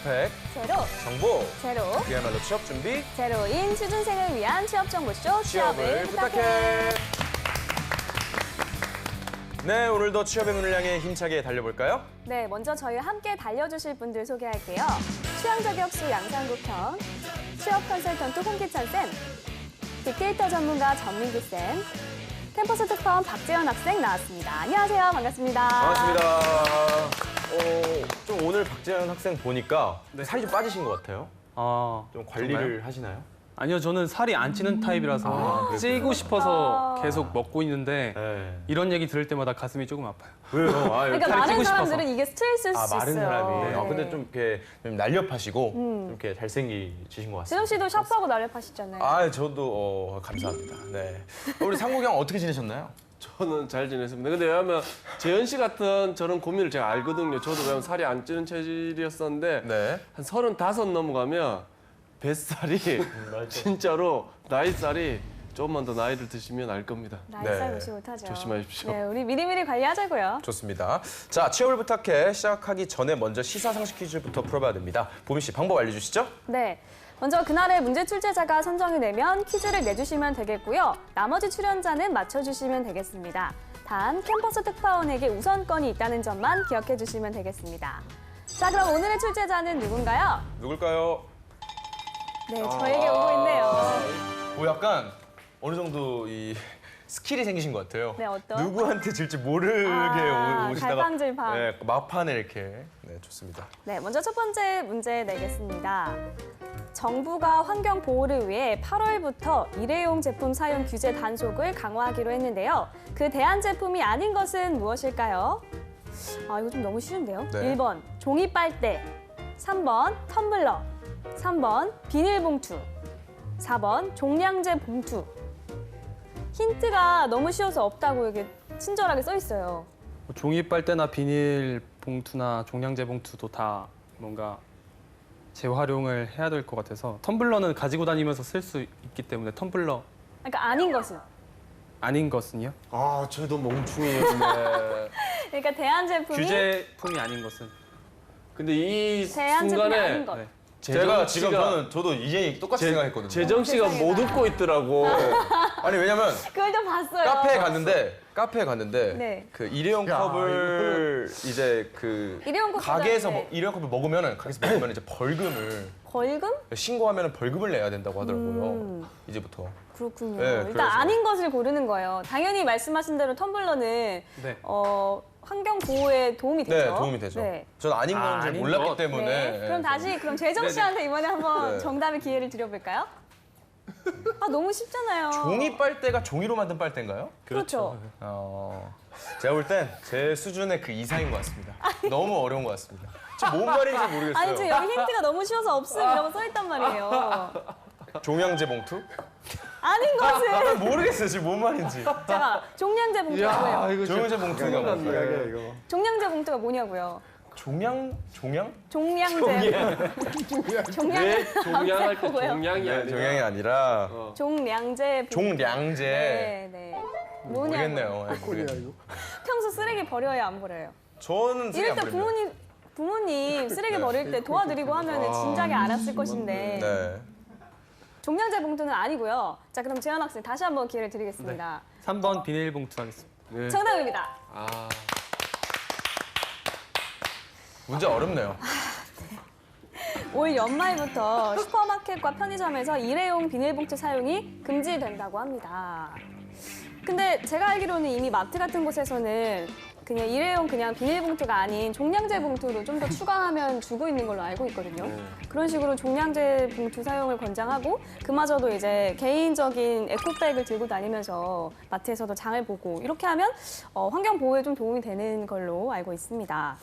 스펙, 제로, 정보, 제로, 그야말로 취업 준비, 제로인 취준생을 위한 취업정보쇼 취업을 부탁해. 네, 오늘도 취업의 문을 향해 힘차게 달려볼까요? 네, 먼저 저희와 함께 달려주실 분들 소개할게요. 취향저격수 양상국형, 취업 컨설턴트 홍기찬 쌤, 빅데이터 전문가 전민기 쌤, 캠퍼스 특파원 박재현 학생 나왔습니다. 안녕하세요. 반갑습니다. 반갑습니다. 좀 오늘 박재현 학생 보니까 살이 좀 빠지신 것 같아요. 아, 좀 관리를 하시나요? 아니요, 저는 살이 안 찌는 타입이라서 찌고 싶어서 계속 먹고 있는데 네. 이런 얘기 들을 때마다 가슴이 조금 아파요. 왜요? 그러니까 살이 많은 찌고 사람들은 싶어서. 이게 스트레스일 수 마른 있어요. 사람이. 네. 근데 좀 이렇게 좀 날렵하시고 좀 이렇게 잘생기신 것 같습니다. 재정 씨도 샵하고 날렵하시잖아요. 저도 감사합니다. 네. 우리 상국이 형 어떻게 지내셨나요? 저는 잘 지냈습니다. 근데 왜냐하면 재현 씨 같은 저런 고민을 제가 알거든요. 저도 왜냐면 살이 안 찌는 체질이었었는데 네. 한 35 넘어가면 뱃살이 진짜로 나이살이 조금만 더 나이를 드시면 알 겁니다. 나이살 네. 무시 못하죠. 조심하십시오. 네, 우리 미리미리 관리하자고요. 좋습니다. 자, 취업을 부탁해 시작하기 전에 먼저 시사상식 퀴즈부터 풀어봐야 됩니다. 보미 씨 방법 알려주시죠? 네. 먼저 그날의 문제 출제자가 선정이 되면 퀴즈를 내주시면 되겠고요. 나머지 출연자는 맞춰주시면 되겠습니다. 단 캠퍼스 특파원에게 우선권이 있다는 점만 기억해 주시면 되겠습니다. 자, 그럼 오늘의 출제자는 누군가요? 누굴까요? 네, 저에게 오고 있네요. 약간 어느 정도 이 스킬이 생기신 것 같아요. 네, 어떤? 누구한테 질지 모르게 오시다가 갈팡질팡. 네, 막판에 이렇게. 네, 좋습니다. 네, 먼저 첫 번째 문제 내겠습니다. 정부가 환경 보호를 위해 8월부터 일회용 제품 사용 규제 단속을 강화하기로 했는데요. 그 대안 제품이 아닌 것은 무엇일까요? 이거 좀 너무 쉬운데요. 네. 1번 종이 빨대, 3번 텀블러, 3번 비닐봉투, 4번 종량제 봉투. 힌트가 너무 쉬워서 없다고 이게 친절하게 써 있어요. 종이 빨대나 비닐 봉투나 종량제 봉투도 다 뭔가 재활용을 해야 될 것 같아서 텀블러는 가지고 다니면서 쓸 수 있기 때문에 텀블러 그러니까 아닌 것은. 아닌 것은요? 저도 멍충이였네. 그러니까 대안 제품이 규제품이 아닌 것은 근데 이 대안 제품이 아닌 순간에 것. 네. 제가 지금 씨가- 저도 이제 똑같이 생각했거든요. 재정 씨가 못 웃고 있더라고. 아니 왜냐면 그걸 좀 봤어요. 카페에 갔는데 네. 그 일회용 컵을 이제 그 일회용 컵보다, 가게에서 네. 일회용 컵을 먹으면은 가게에서 먹으면 이제 벌금을 벌금? 신고하면은 벌금을 내야 된다고 하더라고요. 이제부터. 그렇군요. 네, 일단 그래서. 아닌 것을 고르는 거예요. 당연히 말씀하신 대로 텀블러는 네. 환경 보호에 도움이 되죠. 네, 도움이 되죠. 네. 저는 아닌 아, 건지 아닌 몰랐기 것. 때문에. 네. 그럼 다시 재정 씨한테 이번에 한번 네. 정답의 기회를 드려볼까요? 너무 쉽잖아요. 종이 빨대가 종이로 만든 빨대인가요? 그렇죠. 제가 볼 땐 제 수준의 그 이상인 것 같습니다. 너무 어려운 것 같습니다. 지금 뭔 말인지 모르겠어요. 아니 지금 여기 힌트가 너무 쉬워서 없음 이라고 써 있단 말이에요. 종량제 봉투? 아닌 것은 모르겠어요, 지금 뭔 말인지. 자 종량제 봉투가 뭐예요? 이거 종량제 봉투가 뭔가요? 이거. 종량제 봉투가 뭐냐고요? 종량? 종량제. 왜 종량할 때 뭐예요? 종량이 네, 아니라 종량이 아니라 종량제 봉투. 종량제. 네, 네. 뭐냐고요? 모르겠네요. 네, 모르겠네요. 평소 쓰레기 버려요, 안 버려요? 저는 쓰레기 이럴 안 때 버립니다. 부모님 쓰레기 버릴 때 도와드리고 하면 진작에 알았을 것인데 네. 종량제 봉투는 아니고요. 자, 그럼 재현 학생 다시 한번 기회를 드리겠습니다. 3번 비닐 봉투 하겠습니다. 네. 정답입니다. 문제 어렵네요. 올 연말부터 슈퍼마켓과 편의점에서 일회용 비닐봉투 사용이 금지된다고 합니다. 근데 제가 알기로는 이미 마트 같은 곳에서는 그냥 일회용 그냥 비닐봉투가 아닌 종량제 봉투로 좀 더 추가하면 주고 있는 걸로 알고 있거든요. 그런 식으로 종량제 봉투 사용을 권장하고 그마저도 이제 개인적인 에코백을 들고 다니면서 마트에서도 장을 보고 이렇게 하면 환경 보호에 좀 도움이 되는 걸로 알고 있습니다.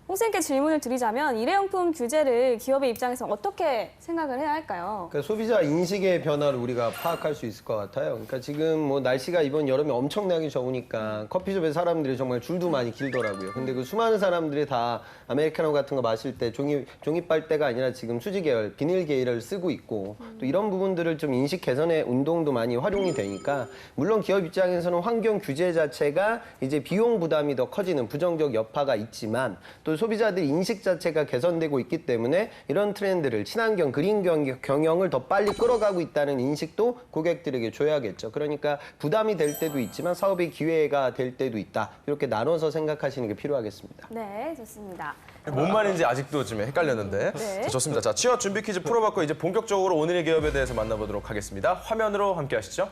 홍 쌤께 질문을 드리자면 일회용품 규제를 기업의 입장에서 어떻게 생각을 해야 할까요? 그러니까 소비자 인식의 변화를 우리가 파악할 수 있을 것 같아요. 그러니까 지금 뭐 날씨가 이번 여름에 엄청나게 더우니까 커피숍에 사람들이 정말 줄도 많이 길더라고요. 근데 그 수많은 사람들이 다 아메리카노 같은 거 마실 때 종이 빨대가 아니라 지금 수지 계열, 비닐 계열을 쓰고 있고 또 이런 부분들을 좀 인식 개선의 운동도 많이 활용이 되니까 물론 기업 입장에서는 환경 규제 자체가 이제 비용 부담이 더 커지는 부정적 여파가 있지만 또 또 소비자들 인식 자체가 개선되고 있기 때문에 이런 트렌드를 친환경, 그린 경영을 더 빨리 끌어가고 있다는 인식도 고객들에게 줘야겠죠. 그러니까 부담이 될 때도 있지만 사업의 기회가 될 때도 있다. 이렇게 나눠서 생각하시는 게 필요하겠습니다. 네, 좋습니다. 뭔 말인지 아직도 좀 헷갈렸는데. 네. 자, 좋습니다. 자, 취업 준비 퀴즈 풀어봤고 이제 본격적으로 오늘의 기업에 대해서 만나보도록 하겠습니다. 화면으로 함께 하시죠.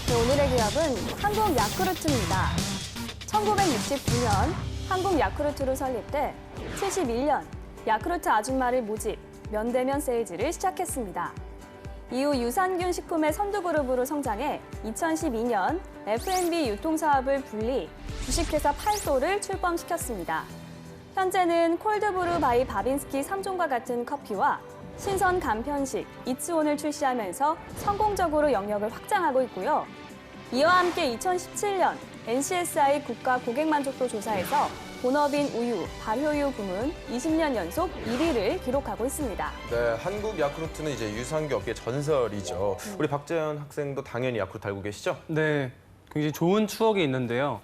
네, 오늘의 기업은 한국 야쿠르트입니다. 1969년 한국 야쿠르트로 설립돼 71년 야쿠르트 아줌마를 모집, 면대면 세일즈를 시작했습니다. 이후 유산균 식품의 선두그룹으로 성장해 2012년 F&B 유통사업을 분리, 주식회사 팔소를 출범시켰습니다. 현재는 콜드브루 바이 바빈스키 3종과 같은 커피와 신선 간편식, 이츠온을 출시하면서 성공적으로 영역을 확장하고 있고요. 이와 함께 2017년 NCSI 국가 고객만족도 조사에서 본업인 우유, 발효유 부문 20년 연속 1위를 기록하고 있습니다. 네, 한국 야쿠르트는 이제 유산균 업계 전설이죠. 우리 박재현 학생도 당연히 야쿠르트 알고 계시죠? 네, 굉장히 좋은 추억이 있는데요.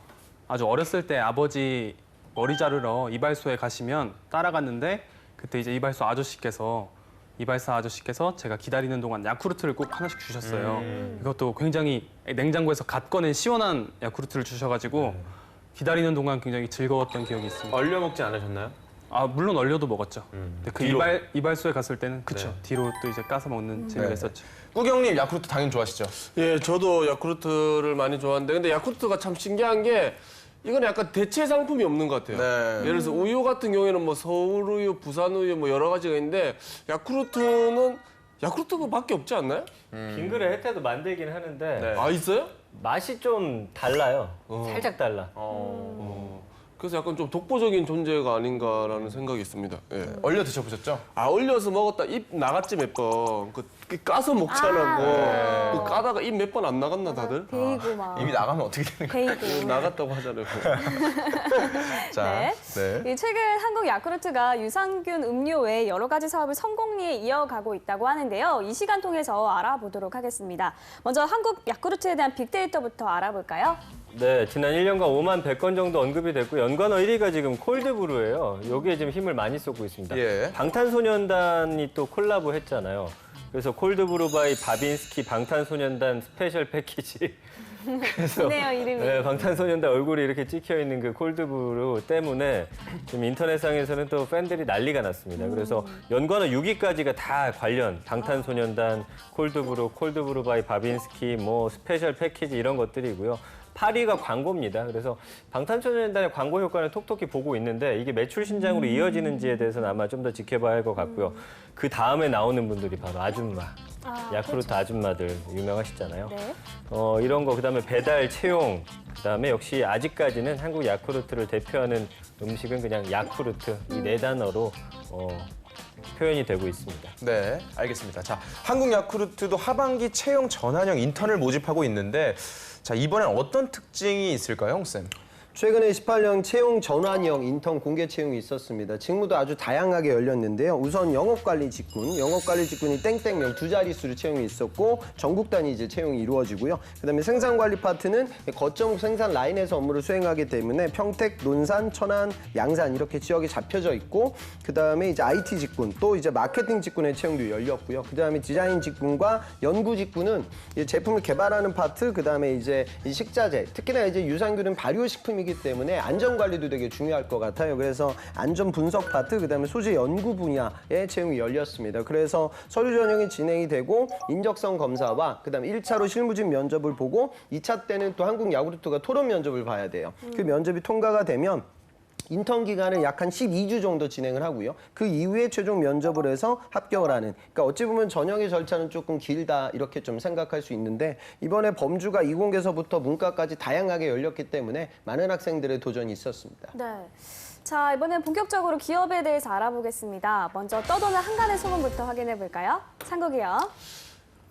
아주 어렸을 때 아버지 머리 자르러 이발소에 가시면 따라갔는데 그때 이제 이발사 아저씨께서 제가 기다리는 동안 야쿠르트를 꼭 하나씩 주셨어요. 이것도 굉장히 냉장고에서 갓 꺼낸 시원한 야쿠르트를 주셔가지고 기다리는 동안 굉장히 즐거웠던 기억이 있습니다. 얼려 먹지 않으셨나요? 아 물론 얼려도 먹었죠. 근데 그 뒤로? 이발소에 갔을 때는 그쵸. 네. 뒤로 또 이제 까서 먹는 재미가 네. 있었죠. 꾸경님 야쿠르트 당연히 좋아하시죠? 예, 저도 야쿠르트를 많이 좋아하는데 근데 야쿠르트가 참 신기한 게 이건 약간 대체 상품이 없는 것 같아요. 네. 예를 들어서 우유 같은 경우에는 뭐 서울우유, 부산우유 뭐 여러 가지가 있는데 야쿠르트는 야쿠르트밖에 없지 않나요? 빙그레 혜태도 만들긴 하는데 네. 아 있어요? 맛이 좀 달라요. 살짝 달라. 그래서 약간 좀 독보적인 존재가 아닌가라는 생각이 있습니다. 예. 얼려 드셔보셨죠? 아 얼려서 먹었다 입 나갔지 몇 번. 그 까서 먹잖아 뭐. 그 까다가 입 몇 번 안 나갔나 다들? 베이고 막. 이미 나가면 어떻게 되는 거예요? 베이고. 나갔다고 하잖아요. 자, 네. 이 최근 한국 야쿠르트가 유산균 음료 외에 여러 가지 사업을 성공리에 이어가고 있다고 하는데요. 이 시간 통해서 알아보도록 하겠습니다. 먼저 한국 야쿠르트에 대한 빅데이터부터 알아볼까요? 네, 지난 1년간 5만 100건 정도 언급이 됐고 연관어 1위가 지금 콜드브루예요. 여기에 지금 힘을 많이 쏟고 있습니다. 예. 방탄소년단이 또 콜라보 했잖아요. 그래서 콜드브루 바이 바빈스키 방탄소년단 스페셜 패키지. 그래서 좋네요, 이름이. 네, 방탄소년단 얼굴이 이렇게 찍혀 있는 그 콜드브루 때문에 지금 인터넷상에서는 또 팬들이 난리가 났습니다. 그래서 연관어 6위까지가 다 관련 방탄소년단, 콜드브루 바이 바빈스키, 뭐 스페셜 패키지 이런 것들이고요. 8위가 광고입니다. 그래서 방탄소년단의 광고 효과는 톡톡히 보고 있는데 이게 매출 신장으로 이어지는지에 대해서는 아마 좀 더 지켜봐야 할 것 같고요. 그 다음에 나오는 분들이 바로 아줌마, 야쿠르트 아줌마들 유명하시잖아요. 네. 이런 거 그다음에 배달, 채용, 그다음에 역시 아직까지는 한국 야쿠르트를 대표하는 음식은 그냥 야쿠르트 이 네 단어로 표현이 되고 있습니다. 네, 알겠습니다. 자, 한국 야쿠르트도 하반기 채용 전환형 인턴을 모집하고 있는데 자, 이번엔 어떤 특징이 있을까요, 홍쌤? 최근에 18년 채용 전환형 인턴 공개 채용이 있었습니다. 직무도 아주 다양하게 열렸는데요. 우선 영업관리 직군이 땡땡명 두 자릿수로 채용이 있었고 전국 단위 이제 채용이 이루어지고요. 그다음에 생산관리 파트는 거점 생산 라인에서 업무를 수행하기 때문에 평택, 논산, 천안, 양산 이렇게 지역이 잡혀져 있고 그다음에 이제 IT 직군 또 이제 마케팅 직군의 채용도 열렸고요. 그다음에 디자인 직군과 연구 직군은 이제 제품을 개발하는 파트 그다음에 이제 이 식자재 특히나 이제 유산균은 발효식품이 기 때문에 안전 관리도 되게 중요할 것 같아요. 그래서 안전 분석 파트, 그다음에 소재 연구 분야의 채용이 열렸습니다. 그래서 서류 전형이 진행이 되고 인적성 검사와 그다음에 1차로 실무진 면접을 보고 2차 때는 또 한국 야쿠르트가 토론 면접을 봐야 돼요. 그 면접이 통과가 되면 인턴 기간을 약 한 12주 정도 진행을 하고요. 그 이후에 최종 면접을 해서 합격을 하는. 그러니까 어찌 보면 전형의 절차는 조금 길다 이렇게 좀 생각할 수 있는데 이번에 범주가 이공계서부터 문과까지 다양하게 열렸기 때문에 많은 학생들의 도전이 있었습니다. 네. 자, 이번엔 본격적으로 기업에 대해서 알아보겠습니다. 먼저 떠도는 한간의 소문부터 확인해 볼까요? 상국이요.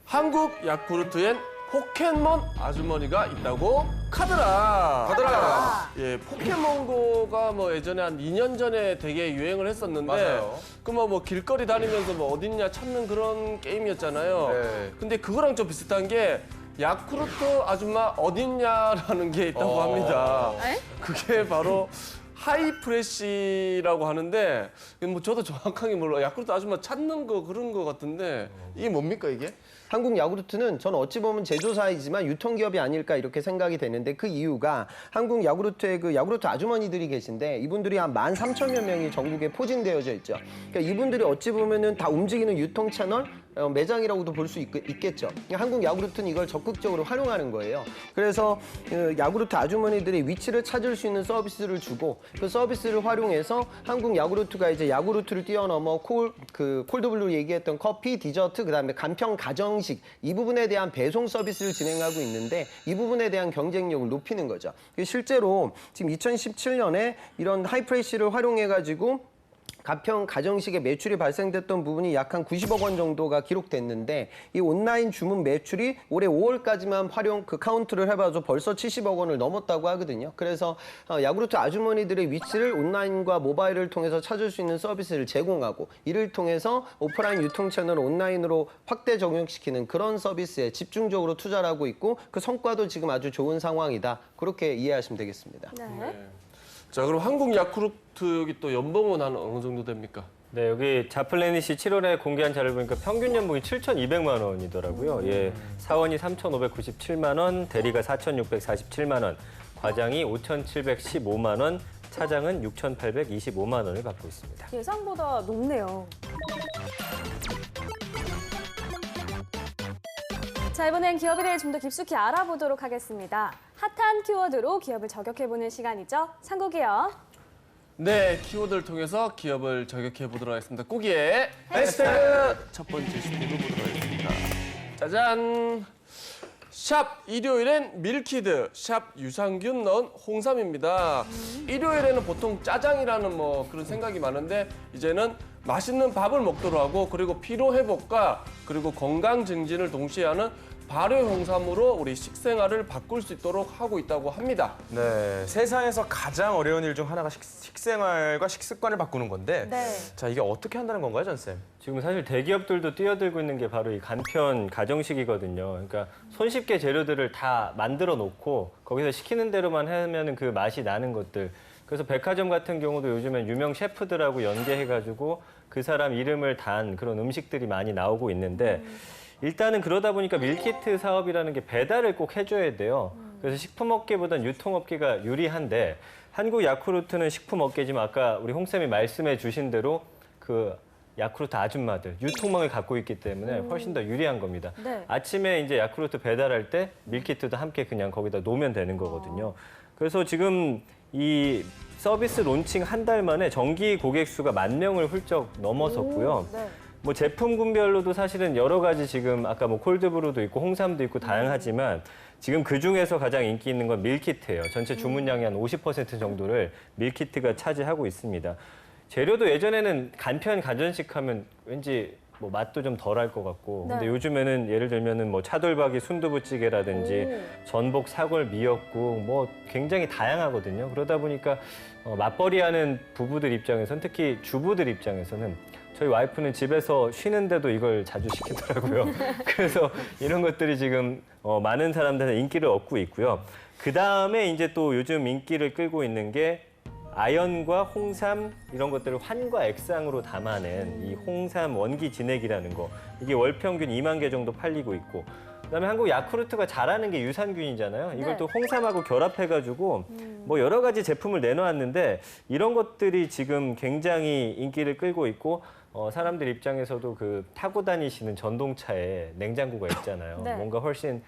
한국 야쿠르트엔 포켓몬 아주머니가 있다고 카더라. 예, 포켓몬고가 뭐 예전에 한 2년 전에 되게 유행을 했었는데 맞아요. 뭐 길거리 다니면서 뭐 어딨냐 찾는 그런 게임이었잖아요. 네. 근데 그거랑 좀 비슷한 게 야쿠르트 아줌마 어딨냐라는 게 있다고 합니다. 에? 그게 바로 하이프레시라고 하는데 뭐 저도 정확하게 몰라. 야쿠르트 아줌마 찾는 거 그런 거 같은데 이게 뭡니까 이게? 한국 야구르트는 저는 어찌 보면 제조사이지만 유통기업이 아닐까 이렇게 생각이 되는데 그 이유가 한국 야구르트의 그 야구르트 아주머니들이 계신데 이분들이 한 13,000여 명이 전국에 포진되어져 있죠. 그러니까 이분들이 어찌 보면은 다 움직이는 유통 채널 매장이라고도 볼 수 있겠죠. 한국 야구르트는 이걸 적극적으로 활용하는 거예요. 그래서 야구르트 아주머니들의 위치를 찾을 수 있는 서비스를 주고 그 서비스를 활용해서 한국 야구르트가 이제 야구르트를 뛰어넘어 콜드블루 얘기했던 커피, 디저트, 그다음에 간편 가정식 이 부분에 대한 배송 서비스를 진행하고 있는데 이 부분에 대한 경쟁력을 높이는 거죠. 실제로 지금 2017년에 이런 하이프레시를 활용해가지고 가평 가정식의 매출이 발생됐던 부분이 약 한 90억 원 정도가 기록됐는데 이 온라인 주문 매출이 올해 5월까지만 활용 카운트를 해봐도 벌써 70억 원을 넘었다고 하거든요. 그래서 야구르트 아주머니들의 위치를 온라인과 모바일을 통해서 찾을 수 있는 서비스를 제공하고 이를 통해서 오프라인 유통 채널을 온라인으로 확대 적용시키는 그런 서비스에 집중적으로 투자를 하고 있고 그 성과도 지금 아주 좋은 상황이다. 그렇게 이해하시면 되겠습니다. 네. 자 그럼 한국 야쿠르트 여기 또 연봉은 한 어느 정도 됩니까? 네, 여기 자플래닛이 7월에 공개한 자료를 보니까 평균 연봉이 7,200만 원이더라고요. 예, 사원이 3,597만 원, 대리가 4,647만 원, 과장이 5,715만 원, 차장은 6,825만 원을 받고 있습니다. 예상보다 높네요. 자, 이번엔 기업에 대해 좀 더 깊숙이 알아보도록 하겠습니다. 핫한 키워드로 기업을 저격해보는 시간이죠. 상국이요. 네, 키워드를 통해서 기업을 저격해 보도록 하겠습니다. 꾸기의 해시태그 첫 번째 슈퍼를 보도록 하겠습니다. 짜잔! 샵 일요일엔 밀키드, 샵 유산균 넣은 홍삼입니다. 일요일에는 보통 짜장이라는 뭐 그런 생각이 많은데 이제는 맛있는 밥을 먹도록 하고 그리고 피로 회복과 그리고 건강 증진을 동시에 하는 발효 홍삼으로 우리 식생활을 바꿀 수 있도록 하고 있다고 합니다. 네, 세상에서 가장 어려운 일 중 하나가 식생활과 식습관을 바꾸는 건데 네. 자, 이게 어떻게 한다는 건가요, 전쌤? 지금 사실 대기업들도 뛰어들고 있는 게 바로 이 간편 가정식이거든요. 그러니까 손쉽게 재료들을 다 만들어 놓고 거기서 시키는 대로만 하면은 그 맛이 나는 것들. 그래서 백화점 같은 경우도 요즘엔 유명 셰프들하고 연계해가지고 그 사람 이름을 단 그런 음식들이 많이 나오고 있는데 일단은 그러다 보니까 밀키트 사업이라는 게 배달을 꼭 해줘야 돼요. 그래서 식품업계보단 유통업계가 유리한데 한국 야쿠르트는 식품업계지만 아까 우리 홍쌤이 말씀해 주신 대로 그 야쿠르트 아줌마들 유통망을 갖고 있기 때문에 훨씬 더 유리한 겁니다. 네. 아침에 이제 야쿠르트 배달할 때 밀키트도 함께 그냥 거기다 놓으면 되는 거거든요. 그래서 지금 이 서비스 론칭 한 달 만에 정기 고객 수가 10,000명을 훌쩍 넘어섰고요. 네. 뭐 제품군별로도 사실은 여러 가지 지금 아까 뭐 콜드브루도 있고 홍삼도 있고 다양하지만 지금 그 중에서 가장 인기 있는 건 밀키트예요. 전체 주문량의 한 50% 정도를 밀키트가 차지하고 있습니다. 재료도 예전에는 간편 가전식 하면 왠지 뭐 맛도 좀 덜할 것 같고 근데 네. 요즘에는 예를 들면은 뭐 차돌박이 순두부찌개라든지 전복 사골 미역국 뭐 굉장히 다양하거든요. 그러다 보니까 맞벌이하는 부부들 입장에서는 특히 주부들 입장에서는 저희 와이프는 집에서 쉬는데도 이걸 자주 시키더라고요. 그래서 이런 것들이 지금 많은 사람들한테 인기를 얻고 있고요. 그 다음에 이제 또 요즘 인기를 끌고 있는 게 아연과 홍삼 이런 것들을 환과 액상으로 담아낸 이 홍삼 원기 진액이라는 거. 이게 월 평균 2만 개 정도 팔리고 있고 그다음에 한국 야쿠르트가 잘하는 게 유산균이잖아요. 이걸 네. 또 홍삼하고 결합해가지고 뭐 여러 가지 제품을 내놓았는데 이런 것들이 지금 굉장히 인기를 끌고 있고 사람들 입장에서도 그 타고 다니시는 전동차에 냉장고가 있잖아요. 네. 뭔가 훨씬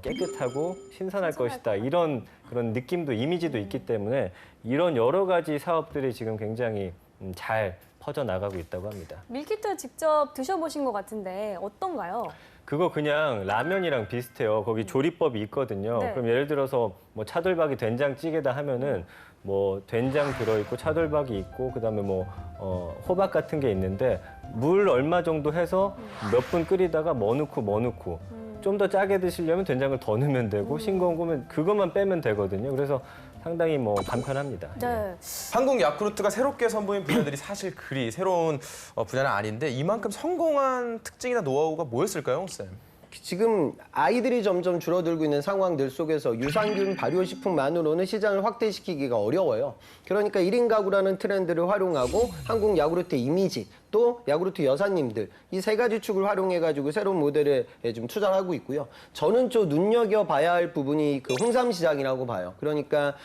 깨끗하고 신선할 것이다. 이런 그런 느낌도 이미지도 있기 때문에 이런 여러 가지 사업들이 지금 굉장히 잘 퍼져나가고 있다고 합니다. 밀키트 직접 드셔보신 것 같은데 어떤가요? 그거 그냥 라면이랑 비슷해요. 거기 조리법이 있거든요. 네. 그럼 예를 들어서 뭐 차돌박이 된장찌개다 하면은 뭐 된장 들어있고 차돌박이 있고 그다음에 뭐 호박 같은 게 있는데 물 얼마 정도 해서 몇 분 끓이다가 뭐 넣고 좀 더 짜게 드시려면 된장을 더 넣으면 되고 싱거운 거면 그것만 빼면 되거든요. 그래서 상당히 뭐 간편합니다. 네. 한국 야쿠르트가 새롭게 선보인 분야들이 사실 그리 새로운 분야는 아닌데 이만큼 성공한 특징이나 노하우가 뭐였을까요, 쌤? 지금 아이들이 점점 줄어들고 있는 상황들 속에서 유산균 발효식품만으로는 시장을 확대시키기가 어려워요. 그러니까 1인 가구라는 트렌드를 활용하고 한국 야구르트 이미지 또 야구르트 여사님들 이 세 가지 축을 활용해가지고 새로운 모델에 좀 투자를 하고 있고요. 저는 좀 눈여겨봐야 할 부분이 그 홍삼 시장이라고 봐요. 그러니까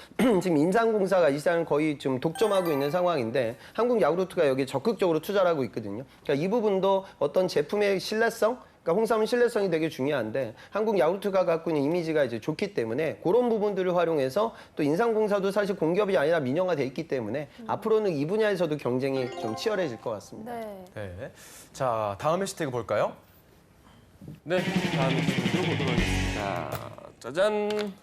지금 인삼공사가 이 시장을 거의 좀 독점하고 있는 상황인데 한국 야구르트가 여기 적극적으로 투자를 하고 있거든요. 그러니까 이 부분도 어떤 제품의 신뢰성 그러니까 홍삼은 신뢰성이 되게 중요한데 한국 야구르트가 갖고 있는 이미지가 이제 좋기 때문에 그런 부분들을 활용해서 또 인삼공사도 사실 공기업이 아니라 민영화돼 있기 때문에 앞으로는 이 분야에서도 경쟁이 좀 치열해질 것 같습니다. 네. 네. 자, 다음 해시태그 볼까요? 네, 다음 주제로 보도록 하겠습니다. 짜잔.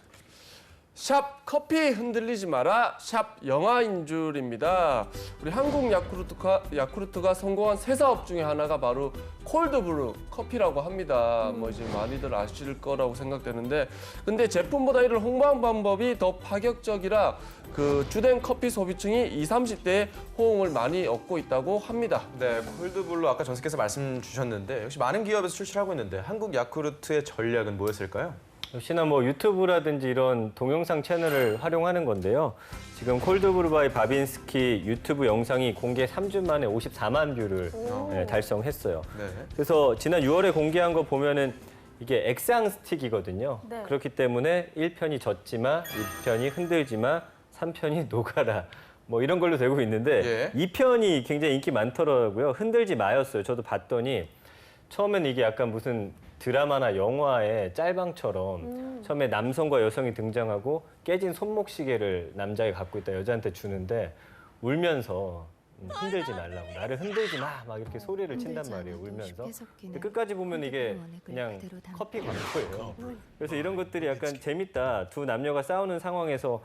샵 커피 흔들리지 마라. 샵 영아인 줄입니다. 우리 한국 야쿠르트가 성공한 새 사업 중에 하나가 바로 콜드브루 커피라고 합니다. 뭐 이제 많이들 아실 거라고 생각되는데, 근데 제품보다 이를 홍보한 방법이 더 파격적이라 그 주된 커피 소비층이 20, 30대에 호응을 많이 얻고 있다고 합니다. 네, 콜드블루 아까 전석께서 말씀 주셨는데 역시 많은 기업에서 출시하고 있는데 한국 야쿠르트의 전략은 뭐였을까요? 역시나 뭐 유튜브라든지 이런 동영상 채널을 활용하는 건데요. 지금 콜드브루바이 바빈스키 유튜브 영상이 공개 3주 만에 54만 뷰를 달성했어요. 네. 그래서 지난 6월에 공개한 거 보면은 이게 액상 스틱이거든요. 네. 그렇기 때문에 1편이 젖지마, 2편이 흔들지마, 3편이 녹아라. 뭐 이런 걸로 되고 있는데 예. 2편이 굉장히 인기 많더라고요. 흔들지 마였어요. 저도 봤더니 처음에는 이게 약간 무슨 드라마나 영화의 짤방처럼 처음에 남성과 여성이 등장하고 깨진 손목시계를 남자가 갖고 있다 여자한테 주는데 울면서 흔들지 말라고 나를 흔들지 마 막 이렇게 소리를 친단 말이에요 울면서 근데 끝까지 보면 이게 그냥 커피 광고예요. 그래서 이런 것들이 약간 재밌다. 두 남녀가 싸우는 상황에서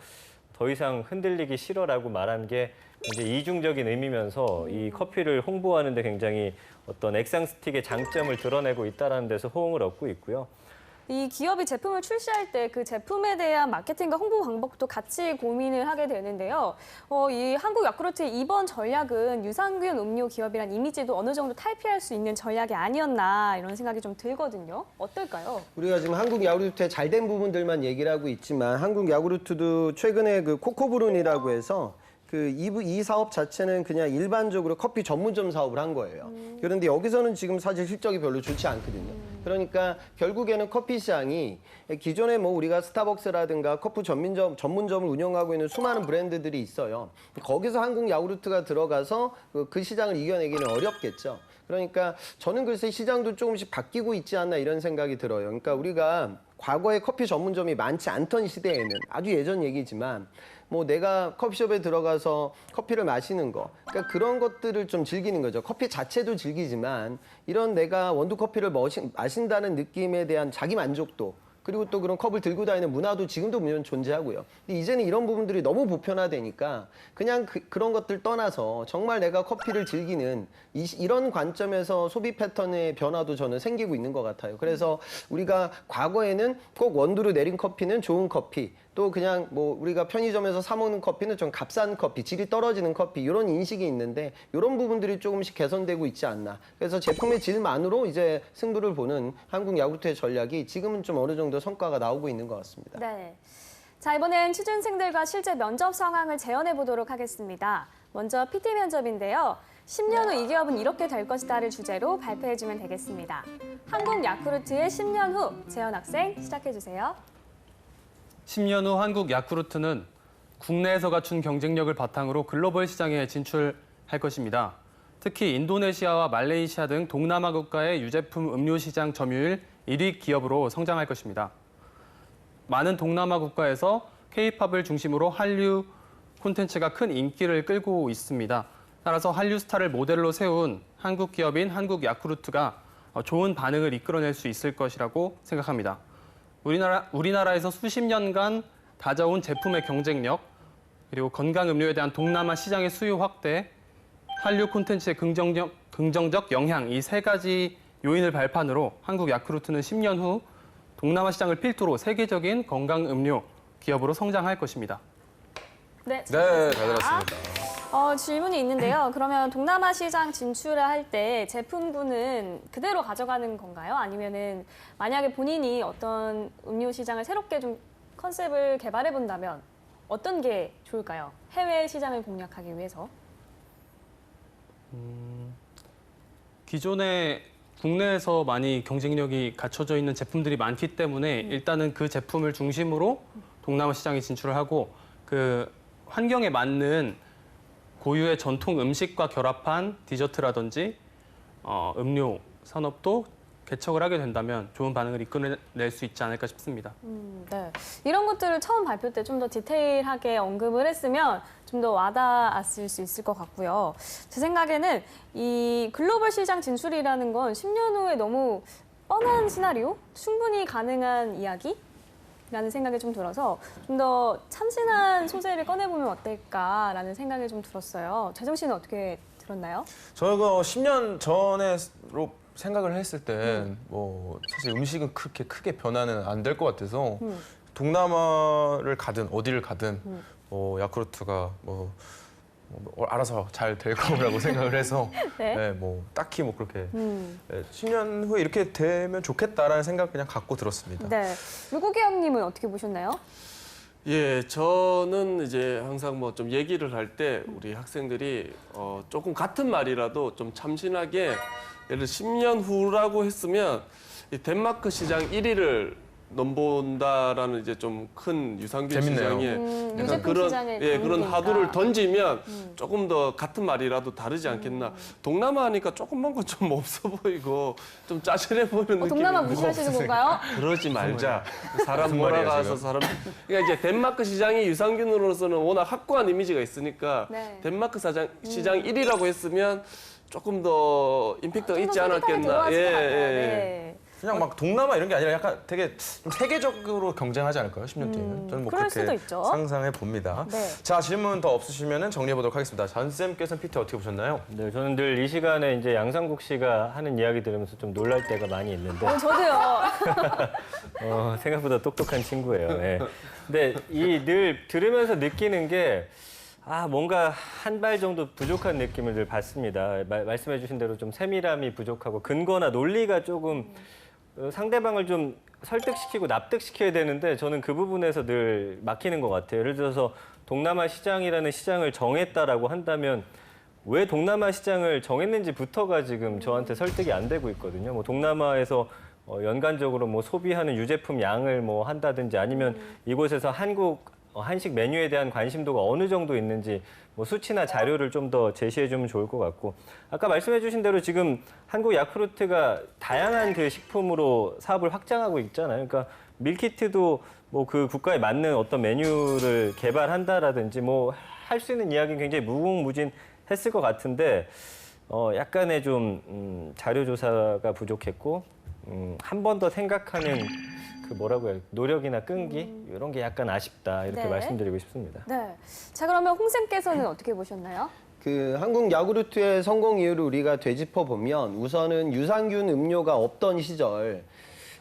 더 이상 흔들리기 싫어라고 말한 게 이제 이중적인 의미면서 이 커피를 홍보하는 데 굉장히 어떤 액상 스틱의 장점을 드러내고 있다는 데서 호응을 얻고 있고요. 이 기업이 제품을 출시할 때 그 제품에 대한 마케팅과 홍보 방법도 같이 고민을 하게 되는데요. 이 한국 야쿠르트의 이번 전략은 유산균 음료 기업이란 이미지도 어느 정도 탈피할 수 있는 전략이 아니었나 이런 생각이 좀 들거든요. 어떨까요? 우리가 지금 한국 야구르트의 잘된 부분들만 얘기를 하고 있지만 한국 야구르트도 최근에 그 코코브룬이라고 해서 이 사업 자체는 그냥 일반적으로 커피 전문점 사업을 한 거예요. 그런데 여기서는 지금 사실 실적이 별로 좋지 않거든요. 그러니까 결국에는 커피 시장이 기존에 뭐 우리가 스타벅스라든가 커피 전문점을 운영하고 있는 수많은 브랜드들이 있어요. 거기서 한국 야구르트가 들어가서 그 시장을 이겨내기는 어렵겠죠. 그러니까 저는 글쎄 시장도 조금씩 바뀌고 있지 않나 이런 생각이 들어요. 그러니까 우리가 과거에 커피 전문점이 많지 않던 시대에는 아주 예전 얘기지만 뭐 내가 커피숍에 들어가서 커피를 마시는 거 그러니까 그런 것들을 좀 즐기는 거죠. 커피 자체도 즐기지만 이런 내가 원두 커피를 마신다는 느낌에 대한 자기 만족도 그리고 또 그런 컵을 들고 다니는 문화도 지금도 물론 존재하고요. 근데 이제는 이런 부분들이 너무 보편화되니까 그냥 그런 것들 떠나서 정말 내가 커피를 즐기는 이런 관점에서 소비 패턴의 변화도 저는 생기고 있는 것 같아요. 그래서 우리가 과거에는 꼭 원두로 내린 커피는 좋은 커피, 또 그냥 뭐 우리가 편의점에서 사 먹는 커피는 좀 값싼 커피, 질이 떨어지는 커피 이런 인식이 있는데 이런 부분들이 조금씩 개선되고 있지 않나. 그래서 제품의 질만으로 이제 승부를 보는 한국 야구르트의 전략이 지금은 좀 어느 정도 성과가 나오고 있는 것 같습니다. 네. 자, 이번엔 취준생들과 실제 면접 상황을 재현해 보도록 하겠습니다. 먼저 PT 면접인데요. 10년 후 이 기업은 이렇게 될 것이다를 주제로 발표해주면 되겠습니다. 한국 야쿠르트의 10년 후 재현 학생 시작해주세요. 10년 후 한국 야쿠르트는 국내에서 갖춘 경쟁력을 바탕으로 글로벌 시장에 진출할 것입니다. 특히 인도네시아와 말레이시아 등 동남아 국가의 유제품 음료 시장 점유율 1위 기업으로 성장할 것입니다. 많은 동남아 국가에서 K-팝을 중심으로 한류 콘텐츠가 큰 인기를 끌고 있습니다. 따라서 한류 스타를 모델로 세운 한국 기업인 한국 야쿠르트가 좋은 반응을 이끌어낼 수 있을 것이라고 생각합니다. 우리나라에서 수십 년간 다져온 제품의 경쟁력, 그리고 건강 음료에 대한 동남아 시장의 수요 확대, 한류 콘텐츠의 긍정적 영향 이 세 가지 요인을 발판으로 한국 야쿠르트는 10년 후 동남아 시장을 필두로 세계적인 건강 음료 기업으로 성장할 것입니다. 네, 네, 잘 들었습니다. 질문이 있는데요. 그러면 동남아 시장 진출을 할 때 제품군은 그대로 가져가는 건가요? 아니면은 만약에 본인이 어떤 음료 시장을 새롭게 좀 컨셉을 개발해 본다면 어떤 게 좋을까요? 해외 시장을 공략하기 위해서. 기존에 국내에서 많이 경쟁력이 갖춰져 있는 제품들이 많기 때문에 일단은 그 제품을 중심으로 동남아 시장에 진출을 하고 그 환경에 맞는 고유의 전통 음식과 결합한 디저트라든지 음료 산업도 개척을 하게 된다면 좋은 반응을 이끌어낼 수 있지 않을까 싶습니다. 네. 이런 것들을 처음 발표 때 좀 더 디테일하게 언급을 했으면 좀 더 와닿았을 수 있을 것 같고요. 제 생각에는 이 글로벌 시장 진출이라는 건 10년 후에 너무 뻔한 시나리오? 충분히 가능한 이야기? 라는 생각이 좀 들어서 좀 더 참신한 소재를 꺼내보면 어떨까라는 생각이 좀 들었어요. 재정 씨는 어떻게 들었나요? 저희가 10년 전에로 생각을 했을 때 뭐 사실 음식은 그렇게 크게 변화는 안 될 것 같아서 동남아를 가든 어디를 가든 뭐 야쿠르트가 뭐 알아서 잘 될 거라고 생각을 해서 네. 네, 뭐 딱히 뭐 그렇게 10년 후에 이렇게 되면 좋겠다라는 생각 그냥 갖고 들었습니다. 네. 물고기 형님은 어떻게 보셨나요? 예, 저는 이제 항상 뭐 좀 얘기를 할 때 우리 학생들이 조금 같은 말이라도 좀 참신하게 예를 들어 10년 후라고 했으면 이 덴마크 시장 1위를 넘본다라는 이제 좀 큰 유산균 재밌네요. 시장에 유제품 약간 그런 시장에 그런 던지니까. 하두를 던지면 조금 더 같은 말이라도 다르지 않겠나. 동남아 하니까 조금만 건 좀 없어 보이고 좀 짜잘해 보이는 느낌이 동남아 있는데 무시하시는 건가요? 그러지 말자. 사람 무슨 말이에요, 몰아가서 지금? 사람. 그러니까 이제 덴마크 시장이 유산균으로서는 워낙 확고한 이미지가 있으니까 네. 덴마크 시장 1위라고 했으면 조금 더 임팩트가 있지 좀더 않았겠나. 들어왔을 것 같아요. 네. 그냥 막 동남아 이런 게 아니라 약간 되게 좀 세계적으로 경쟁하지 않을까요? 10년 뒤에는. 저는 뭐 그럴 그렇게 수도 있죠. 상상해 봅니다. 네. 자, 질문 더 없으시면 정리해 보도록 하겠습니다. 전 쌤께서는 피트 어떻게 보셨나요? 네, 저는 늘 이 시간에 이제 양상국 씨가 하는 이야기 들으면서 좀 놀랄 때가 많이 있는데 저도요. 생각보다 똑똑한 친구예요. 예. 근데 이 늘 들으면서 느끼는 게 뭔가 한 발 정도 부족한 느낌을 늘 받습니다. 말씀해 주신 대로 좀 세밀함이 부족하고 근거나 논리가 조금 상대방을 좀 설득시키고 납득시켜야 되는데 저는 그 부분에서 늘 막히는 것 같아요. 예를 들어서 동남아 시장이라는 시장을 정했다라고 한다면 왜 동남아 시장을 정했는지부터가 지금 저한테 설득이 안 되고 있거든요. 뭐 동남아에서 연간적으로 뭐 소비하는 유제품 양을 뭐 한다든지 아니면 이곳에서 한식 메뉴에 대한 관심도가 어느 정도 있는지 뭐 수치나 자료를 좀 더 제시해 주면 좋을 것 같고 아까 말씀해 주신 대로 지금 한국 야쿠르트가 다양한 그 식품으로 사업을 확장하고 있잖아요. 그러니까 밀키트도 뭐 그 국가에 맞는 어떤 메뉴를 개발한다라든지 뭐 할 수 있는 이야기는 굉장히 무궁무진했을 것 같은데 약간의 좀 자료 조사가 부족했고 한 번 더 생각하는 그 뭐라고 해요? 노력이나 끈기 이런 게 약간 아쉽다 이렇게 네. 말씀드리고 싶습니다. 네. 자, 그러면 홍쌤께서는 어떻게 보셨나요? 그 한국 야구르트의 성공 이유를 우리가 되짚어 보면 우선은 유산균 음료가 없던 시절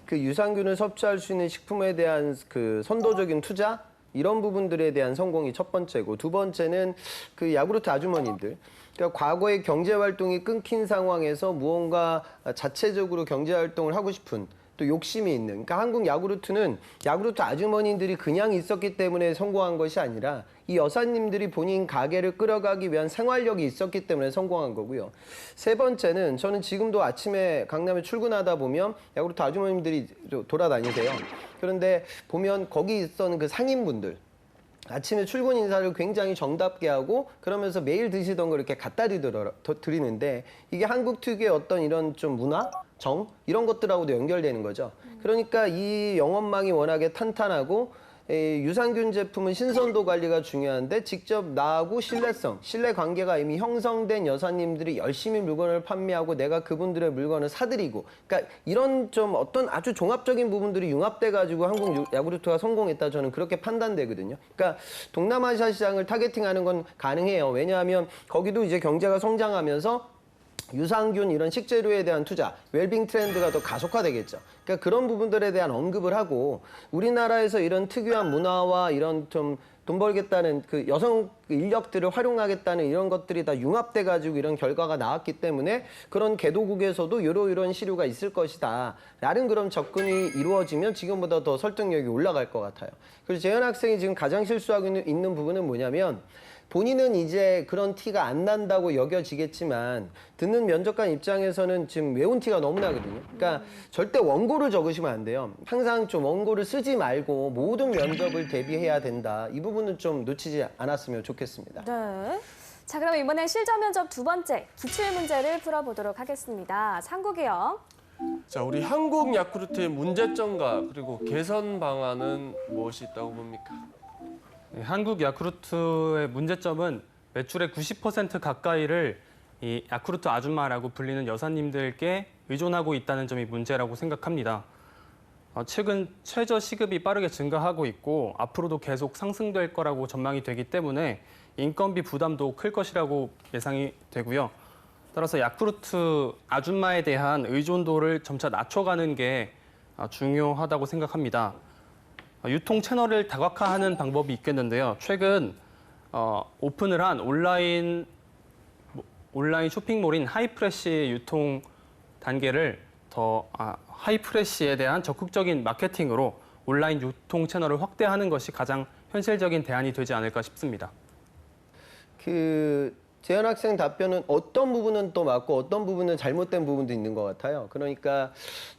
그 유산균을 섭취할 수 있는 식품에 대한 그 선도적인 투자 이런 부분들에 대한 성공이 첫 번째고 두 번째는 그 야구르트 아주머님들 그러니까 과거의 경제 활동이 끊긴 상황에서 무언가 자체적으로 경제 활동을 하고 싶은 또 욕심이 있는 그러니까 한국 야구르트는 야구르트 아주머님들이 그냥 있었기 때문에 성공한 것이 아니라 이 여사님들이 본인 가게를 끌어가기 위한 생활력이 있었기 때문에 성공한 거고요. 세 번째는 저는 지금도 아침에 강남에 출근하다 보면 야구르트 아주머님들이 돌아다니세요. 그런데 보면 거기 있었던 그 상인분들 아침에 출근 인사를 굉장히 정답게 하고 그러면서 매일 드시던 걸 이렇게 갖다 드리는데 이게 한국 특유의 어떤 이런 좀 문화, 정 이런 것들하고도 연결되는 거죠. 그러니까 이 영업망이 워낙에 탄탄하고 유산균 제품은 신선도 관리가 중요한데 직접 나하고 신뢰성, 신뢰 관계가 이미 형성된 여사님들이 열심히 물건을 판매하고 내가 그분들의 물건을 사드리고 그러니까 이런 좀 어떤 아주 종합적인 부분들이 융합돼 가지고 한국 야구르트가 성공했다 저는 그렇게 판단되거든요. 그러니까 동남아시아 시장을 타겟팅하는 건 가능해요. 왜냐하면 거기도 이제 경제가 성장하면서 유산균 이런 식재료에 대한 투자, 웰빙 트렌드가 더 가속화되겠죠. 그러니까 그런 부분들에 대한 언급을 하고 우리나라에서 이런 특유한 문화와 이런 좀 돈 벌겠다는 그 여성 인력들을 활용하겠다는 이런 것들이 다 융합돼 가지고 이런 결과가 나왔기 때문에 그런 개도국에서도 이런 시류가 있을 것이다 라는 그런 접근이 이루어지면 지금보다 더 설득력이 올라갈 것 같아요. 그래서 재현 학생이 지금 가장 실수하고 있는 부분은 뭐냐면 본인은 이제 그런 티가 안 난다고 여겨지겠지만 듣는 면접관 입장에서는 지금 외운 티가 너무 나거든요. 그러니까 절대 원고를 적으시면 안 돼요. 항상 좀 원고를 쓰지 말고 모든 면접을 대비해야 된다. 이 부분은 좀 놓치지 않았으면 좋겠습니다. 네. 자, 그럼 이번엔 실전 면접 두 번째 기출 문제를 풀어보도록 하겠습니다. 상국이요. 자, 우리 한국 야쿠르트의 문제점과 그리고 개선 방안은 무엇이 있다고 봅니까? 네, 한국 야쿠르트의 문제점은 매출의 90% 가까이를 이 야쿠르트 아줌마라고 불리는 여사님들께 의존하고 있다는 점이 문제라고 생각합니다. 최근 최저 시급이 빠르게 증가하고 있고 앞으로도 계속 상승될 거라고 전망이 되기 때문에 인건비 부담도 클 것이라고 예상이 되고요. 따라서 야쿠르트 아줌마에 대한 의존도를 점차 낮춰가는 게 중요하다고 생각합니다. 유통 채널을 다각화하는 방법이 있겠는데요. 최근 오픈을 한 온라인 쇼핑몰인 하이프레쉬의 유통 단계를 하이프레쉬에 대한 적극적인 마케팅으로 온라인 유통 채널을 확대하는 것이 가장 현실적인 대안이 되지 않을까 싶습니다. 재현 학생 답변은 어떤 부분은 또 맞고 어떤 부분은 잘못된 부분도 있는 것 같아요. 그러니까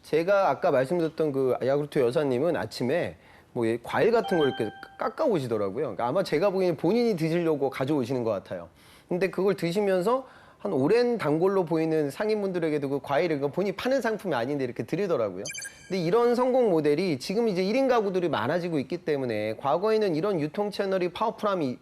제가 아까 말씀드렸던 그 야쿠르트 여사님은 아침에 뭐 과일 같은 걸 이렇게 깎아 오시더라고요. 그러니까 아마 제가 보기에는 본인이 드시려고 가져오시는 것 같아요. 근데 그걸 드시면서 한 오랜 단골로 보이는 상인분들에게도 그 과일을 본인이 파는 상품이 아닌데 이렇게 드리더라고요. 근데 이런 성공 모델이 지금 이제 1인 가구들이 많아지고 있기 때문에 과거에는 이런 유통 채널이 파워풀함이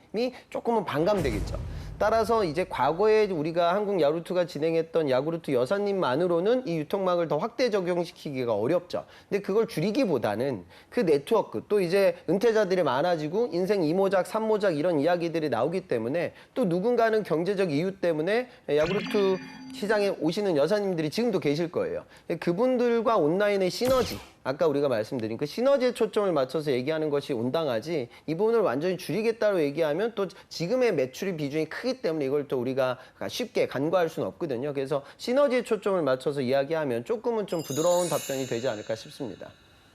조금은 반감되겠죠. 따라서 이제 과거에 우리가 한국 야쿠르트가 진행했던 야쿠르트 여사님만으로는 이 유통망을 더 확대 적용시키기가 어렵죠. 근데 그걸 줄이기보다는 그 네트워크, 또 이제 은퇴자들이 많아지고 인생 2모작, 3모작 이런 이야기들이 나오기 때문에 또 누군가는 경제적 이유 때문에 야쿠르트 시장에 오시는 여사님들이 지금도 계실 거예요. 그분들과 온라인의 시너지, 아까 우리가 말씀드린 그 시너지에 초점을 맞춰서 얘기하는 것이 온당하지 이 부분을 완전히 줄이겠다고 얘기하면 또 지금의 매출의 비중이 크기 때문에 이걸 또 우리가 쉽게 간과할 수는 없거든요. 그래서 시너지에 초점을 맞춰서 이야기하면 조금은 좀 부드러운 답변이 되지 않을까 싶습니다.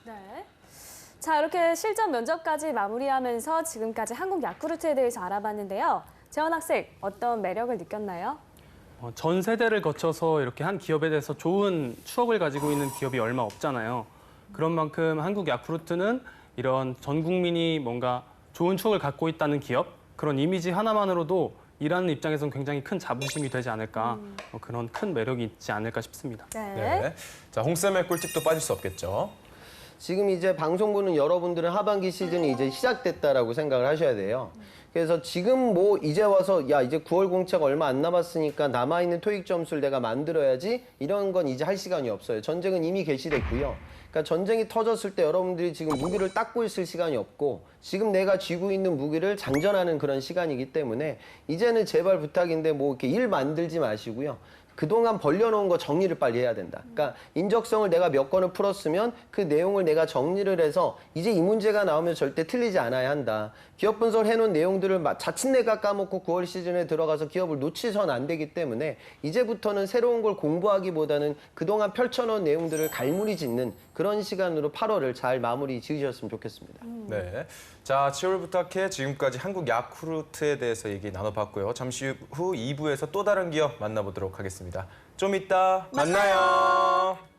네. 자, 이렇게 실전 면접까지 마무리하면서 지금까지 한국 야쿠르트에 대해서 알아봤는데요. 재원 학생, 어떤 매력을 느꼈나요? 전 세대를 거쳐서 이렇게 한 기업에 대해서 좋은 추억을 가지고 있는 기업이 얼마 없잖아요. 그런 만큼 한국 야쿠르트는 이런 전 국민이 뭔가 좋은 추억을 갖고 있다는 기업, 그런 이미지 하나만으로도 일하는 입장에서는 굉장히 큰 자부심이 되지 않을까, 그런 큰 매력이 있지 않을까 싶습니다. 네. 네. 자, 홍쌤의 꿀팁도 빠질 수 없겠죠. 지금 이제 방송 보는 여러분들은 하반기 시즌이 이제 시작됐다라고 생각을 하셔야 돼요. 그래서 지금 뭐 이제 와서 야 이제 9월 공채가 얼마 안 남았으니까 남아있는 토익 점수를 내가 만들어야지 이런 건 이제 할 시간이 없어요. 전쟁은 이미 개시됐고요. 그러니까 전쟁이 터졌을 때 여러분들이 지금 무기를 닦고 있을 시간이 없고 지금 내가 쥐고 있는 무기를 장전하는 그런 시간이기 때문에 이제는 제발 부탁인데 뭐 이렇게 일 만들지 마시고요. 그동안 벌려놓은 거 정리를 빨리 해야 된다. 그러니까 인적성을 내가 몇 건을 풀었으면 그 내용을 내가 정리를 해서 이제 이 문제가 나오면 절대 틀리지 않아야 한다. 기업 분석을 해놓은 내용들을 자칫 내가 까먹고 9월 시즌에 들어가서 기업을 놓치서는 안 되기 때문에 이제부터는 새로운 걸 공부하기보다는 그동안 펼쳐놓은 내용들을 갈무리 짓는 그런 시간으로 8월을 잘 마무리 지으셨으면 좋겠습니다. 네. 자, 7월 부탁해 지금까지 한국 야쿠르트에 대해서 얘기 나눠봤고요. 잠시 후 2부에서 또 다른 기업 만나보도록 하겠습니다. 좀 이따 만나요.